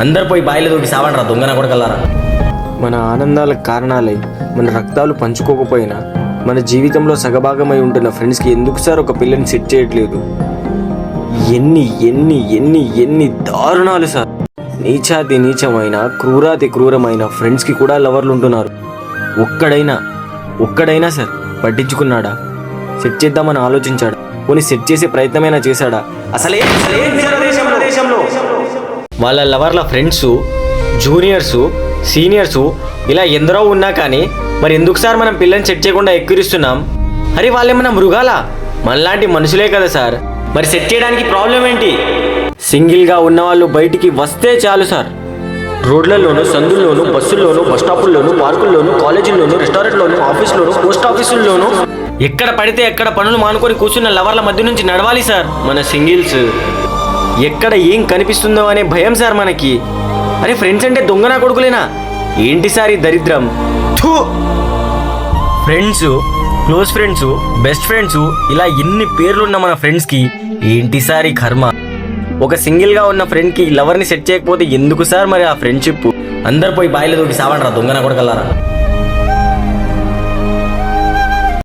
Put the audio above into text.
అందరు పోయి బాయిలో దూకి సావండ్రా దొంగన కొడకల్లారా. మన ఆనందాలకు కారణాలై మన రక్తాలు పంచుకోకపోయినా మన జీవితంలో సగభాగమై ఉంటున్న ఫ్రెండ్స్కి ఎందుకు సార్ ఒక పిల్లని సెట్ చేయట్లేదు? ఎన్ని ఎన్ని ఎన్ని ఎన్ని దారుణాలు సార్. నీచాతి నీచమైన క్రూరాతి క్రూరమైన ఫ్రెండ్స్కి కూడా లవర్లు ఉంటున్నారు. ఒక్కడైనా సార్ పట్టించుకున్నాడా? సెట్ చేద్దామని ఆలోచించాడా? పోనీ సెట్ చేసే ప్రయత్నమైనా చేశాడా? అసలే దేశంలో వాళ్ళ లవర్ల ఫ్రెండ్స్, జూనియర్సు, సీనియర్సు ఇలా ఎందరో ఉన్నా కానీ మరి ఎందుకు సార్ మనం పిల్లని సెట్ చేయకుండా ఎక్కిరిస్తున్నాం? అరే వాళ్ళేమన్నా మృగాలా? మనలాంటి మనుషులే కదా సార్. మరి సెట్ చేయడానికి ప్రాబ్లం ఏంటి? సింగిల్గా ఉన్నవాళ్ళు బయటికి వస్తే చాలు సార్. రోడ్లలోను, సందుల్లోను, బస్సుల్లోను, బస్ స్టాపుల్లోను, పార్కుల్లోను, కాలేజీల్లోను, రెస్టారెంట్లోను, ఆఫీసులోను, పోస్ట్ ఆఫీసుల్లోను ఎక్కడ పడితే ఎక్కడ పనులు మానుకొని కూర్చున్న లవర్ల మధ్య నుంచి నడవాలి సార్ మన సింగిల్స్. ఎక్కడ ఏం కనిపిస్తుందో అనే భయం సార్ మనకి. అరే ఫ్రెండ్స్ అంటే దొంగనా కొడుకులేనా ఏంటి సార్ ఈ దరిద్రం? Friends, close friends, best friends ఇలా ఎన్ని పేర్లున్న మన ఫ్రెండ్స్కి ఏంటి సార్ ఈ కర్మ? ఒక సింగిల్గా ఉన్న ఫ్రెండ్కి లవర్ని సెట్ చేయకపోతే ఎందుకు సార్ మరి ఆ ఫ్రెండ్షిప్? అందరు పోయి బాయిలో దూకి సావండ్రా దొంగన కొడకల్లారా.